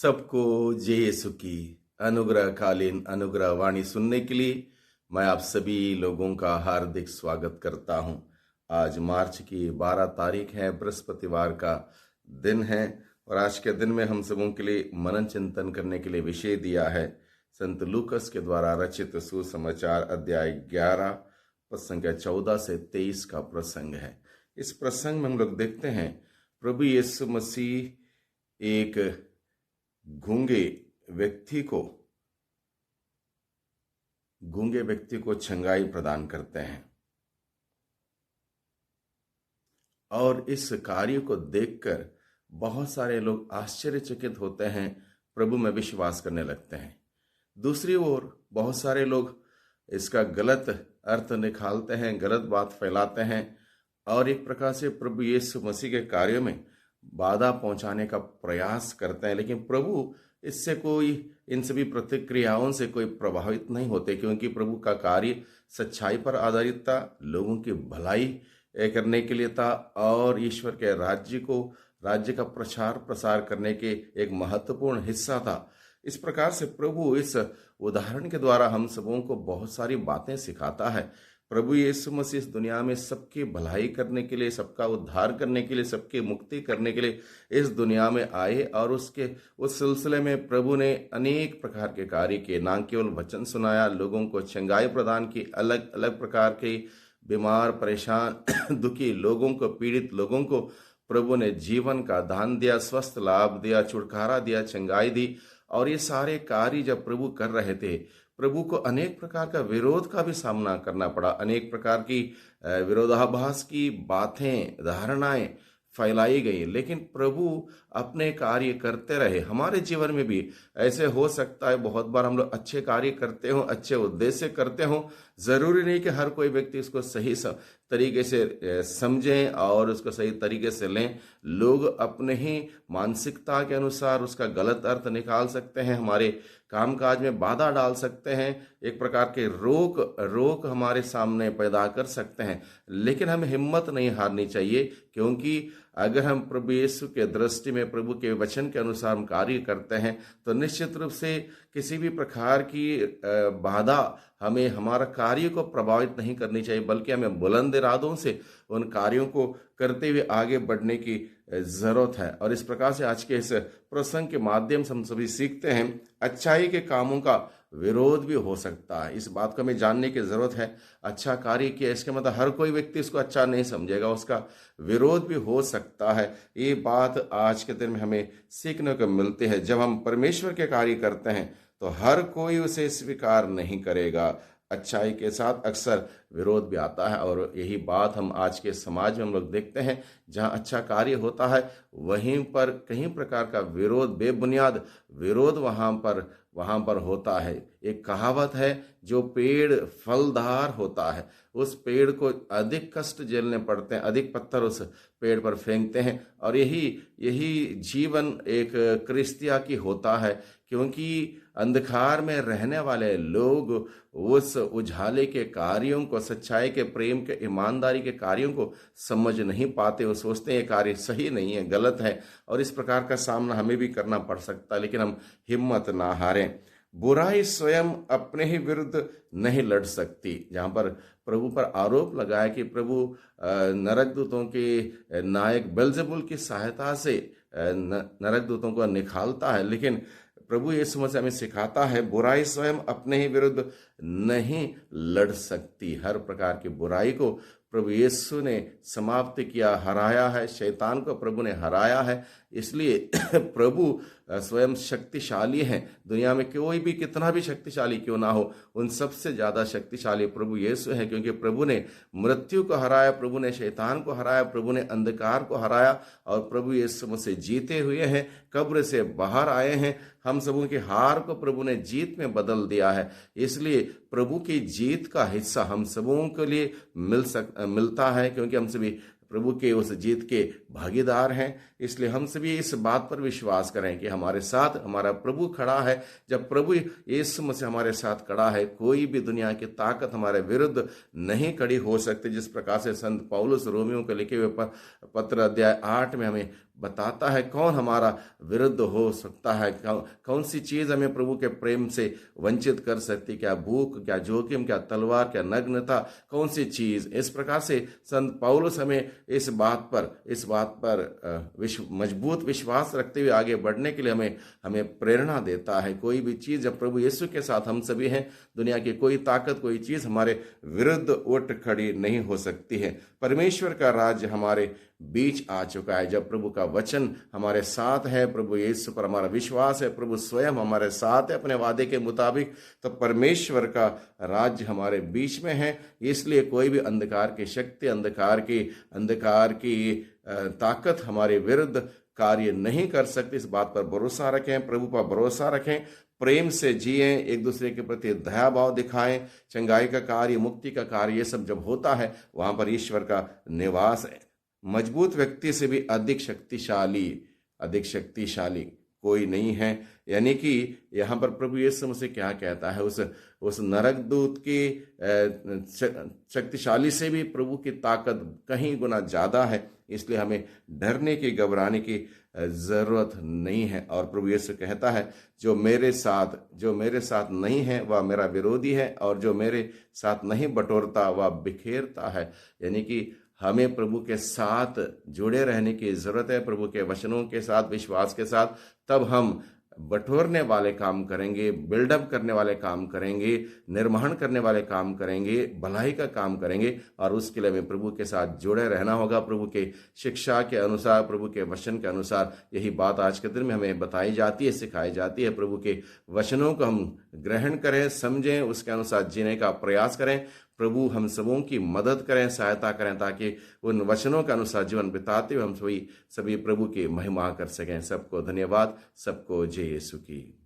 सबको जय यीशु की अनुग्रहकालीन अनुग्रह वाणी सुनने के लिए मैं आप सभी लोगों का हार्दिक स्वागत करता हूं। आज मार्च की 12 तारीख है, बृहस्पतिवार का दिन है और आज के दिन में हम सबों के लिए मनन चिंतन करने के लिए विषय दिया है संत लूकस के द्वारा रचित सुसमाचार अध्याय 11 पद संख्या 14 से 23 का प्रसंग है। इस प्रसंग में हम लोग देखते हैं प्रभु यीशु मसीह एक गूंगे व्यक्ति को छंगाई प्रदान करते हैं और इस कार्य को देखकर बहुत सारे लोग आश्चर्यचकित होते हैं, प्रभु में विश्वास करने लगते हैं। दूसरी ओर बहुत सारे लोग इसका गलत अर्थ निकालते हैं, गलत बात फैलाते हैं और एक प्रकार से प्रभु यीशु मसीह के कार्यों में बाधा पहुंचाने का प्रयास करते हैं। लेकिन प्रभु इससे इन सभी प्रतिक्रियाओं से कोई प्रभावित नहीं होते, क्योंकि प्रभु का कार्य सच्चाई पर आधारित था, लोगों की भलाई करने के लिए था और ईश्वर के राज्य का प्रचार प्रसार करने के एक महत्वपूर्ण हिस्सा था। इस प्रकार से प्रभु इस उदाहरण के द्वारा हम सबों को बहुत सारी बातें सिखाता है। प्रभु यीशु मसीह इस दुनिया में सबकी भलाई करने के लिए, सबका उद्धार करने के लिए, सबकी मुक्ति करने के लिए इस दुनिया में आए और उस सिलसिले में प्रभु ने अनेक प्रकार के कार्य किए। न केवल वचन सुनाया, लोगों को चंगाई प्रदान की, अलग अलग प्रकार के बीमार, परेशान, दुखी लोगों को, पीड़ित लोगों को प्रभु ने जीवन का दान दिया, स्वस्थ लाभ दिया, छुटकारा दिया, चंगाई दी। और ये सारे कार्य जब प्रभु कर रहे थे, प्रभु को अनेक प्रकार का विरोध का भी सामना करना पड़ा, अनेक प्रकार की विरोधाभास की बातें, धारणाएं फैलाई गई, लेकिन प्रभु अपने कार्य करते रहे। हमारे जीवन में भी ऐसे हो सकता है, बहुत बार हम लोग अच्छे कार्य करते हो, अच्छे उद्देश्य करते हो, जरूरी नहीं कि हर कोई व्यक्ति इसको सही तरीके से समझें और उसको सही तरीके से लें। लोग अपने ही मानसिकता के अनुसार उसका गलत अर्थ निकाल सकते हैं, हमारे कामकाज में बाधा डाल सकते हैं, एक प्रकार के रोक हमारे सामने पैदा कर सकते हैं। लेकिन हमें हिम्मत नहीं हारनी चाहिए, क्योंकि अगर हम प्रभु यीशु के दृष्टि में, प्रभु के वचन के अनुसार हम कार्य करते हैं तो निश्चित रूप से किसी भी प्रकार की बाधा हमें हमारा कार्य को प्रभावित नहीं करनी चाहिए, बल्कि हमें बुलंद इरादों से उन कार्यों को करते हुए आगे बढ़ने की जरूरत है। और इस प्रकार से आज के इस प्रसंग के माध्यम से हम सभी सीखते हैं, अच्छाई के कामों का विरोध भी हो सकता है। इस बात को हमें जानने की जरूरत है। अच्छा कार्य किया इसके मतलब हर कोई व्यक्ति इसको अच्छा नहीं समझेगा, उसका विरोध भी हो सकता है। ये बात आज के दिन में हमें सीखने को मिलती है। जब हम परमेश्वर के कार्य करते हैं तो हर कोई उसे स्वीकार नहीं करेगा। अच्छाई के साथ अक्सर विरोध भी आता है और यही बात हम आज के समाज में हम लोग देखते हैं। जहां अच्छा कार्य होता है वहीं पर कई प्रकार का विरोध, बेबुनियाद विरोध वहां पर होता है। एक कहावत है, जो पेड़ फलदार होता है उस पेड़ को अधिक कष्ट झेलने पड़ते हैं, अधिक पत्थर उस पेड़ पर फेंकते हैं। और यही जीवन एक क्रिस्तिया की होता है, क्योंकि अंधकार में रहने वाले लोग उस उजाले के कार्यों को, सच्चाई के, प्रेम के, ईमानदारी के कार्यों को समझ नहीं पाते। वो सोचते हैं ये कार्य सही नहीं है, गलत है और इस प्रकार का सामना हमें भी करना पड़ सकता है। लेकिन हम हिम्मत ना हारें। बुराई स्वयं अपने ही विरुद्ध नहीं लड़ सकती। जहां पर प्रभु पर आरोप लगाया कि प्रभु नरकदूतों के नायक बेल्जेबुल की सहायता से नरकदूतों को निकालता है, लेकिन प्रभु यीशु मसीह हमें सिखाता है बुराई स्वयं अपने ही विरुद्ध नहीं लड़ सकती। हर प्रकार की बुराई को प्रभु यीशु ने समाप्त किया, हराया है। शैतान को प्रभु ने हराया है, इसलिए प्रभु स्वयं शक्तिशाली हैं। दुनिया में कोई भी कितना भी शक्तिशाली क्यों ना हो, उन सबसे ज्यादा शक्तिशाली प्रभु यीशु है, क्योंकि प्रभु ने मृत्यु को हराया, प्रभु ने शैतान को हराया, प्रभु ने अंधकार को हराया और प्रभु यीशु मसीह जीते हुए हैं, कब्र से बाहर आए हैं। हम सबों की हार को प्रभु ने जीत में बदल दिया है। इसलिए प्रभु की जीत का हिस्सा हम सबों के लिए मिलता है, क्योंकि हम सभी प्रभु के उस जीत के भागीदार हैं। इसलिए हम सभी इस बात पर विश्वास करें कि हमारे साथ हमारा प्रभु खड़ा है। जब प्रभु यीशु मसीह हमारे साथ खड़ा है, कोई भी दुनिया की ताकत हमारे विरुद्ध नहीं खड़ी हो सकती। जिस प्रकार से संत पौलुस रोमियों को लिखे हुए पत्र अध्याय 8 में हमें बताता है कौन हमारा विरुद्ध हो सकता है, कौन सी चीज हमें प्रभु के प्रेम से वंचित कर सकती, क्या भूख, क्या जोखिम, क्या तलवार, क्या नग्नता, कौन सी चीज। इस प्रकार से संत पौलुस हमें इस बात पर मजबूत विश्वास रखते हुए आगे बढ़ने के लिए हमें प्रेरणा देता है। कोई भी चीज, जब प्रभु यीशु के साथ हम सभी हैं, दुनिया की कोई ताकत, कोई चीज हमारे विरुद्ध उठ खड़ी नहीं हो सकती है। परमेश्वर का राज्य हमारे बीच आ चुका है। जब प्रभु का वचन हमारे साथ है, प्रभु यीशु पर हमारा विश्वास है, प्रभु स्वयं हमारे साथ है अपने वादे के मुताबिक, तो परमेश्वर का राज्य हमारे बीच में है। इसलिए कोई भी अंधकार की शक्ति, अंधकार की ताकत हमारे विरुद्ध कार्य नहीं कर सकती। इस बात पर भरोसा रखें, प्रभु पर भरोसा रखें, प्रेम से जिएं, एक दूसरे के प्रति दया भाव दिखाएं। चंगाई का कार्य, मुक्ति का कार्य, ये सब जब होता है, वहां पर ईश्वर का निवास है। मजबूत व्यक्ति से भी अधिक शक्तिशाली कोई नहीं है। यानी कि यहाँ पर प्रभु यीशु मसीह क्या कहता है, उस नरक दूत की शक्तिशाली से भी प्रभु की ताकत कहीं गुना ज्यादा है। इसलिए हमें डरने की, घबराने की जरूरत नहीं है। और प्रभु यीशु कहता है, जो मेरे साथ नहीं है वह मेरा विरोधी है, और जो मेरे साथ नहीं बटोरता वह बिखेरता है। यानी कि हमें प्रभु के साथ जुड़े रहने की जरूरत है, प्रभु के वचनों के साथ, विश्वास के साथ। तब हम बटोरने वाले काम करेंगे, बिल्डअप करने वाले काम करेंगे, निर्माण करने वाले काम करेंगे, भलाई का काम करेंगे। और उसके लिए हमें प्रभु के साथ जुड़े रहना होगा, प्रभु के शिक्षा के अनुसार, प्रभु के वचन के अनुसार। यही बात आज के दिन में हमें बताई जाती है, सिखाई जाती है। प्रभु के वचनों को हम ग्रहण करें, समझें, उसके अनुसार जीने का प्रयास करें। प्रभु हम सबों की मदद करें, सहायता करें, ताकि उन वचनों के अनुसार जीवन बिताते हुए हम सभी प्रभु की महिमा कर सकें। सबको धन्यवाद, सबको जय यीशु की।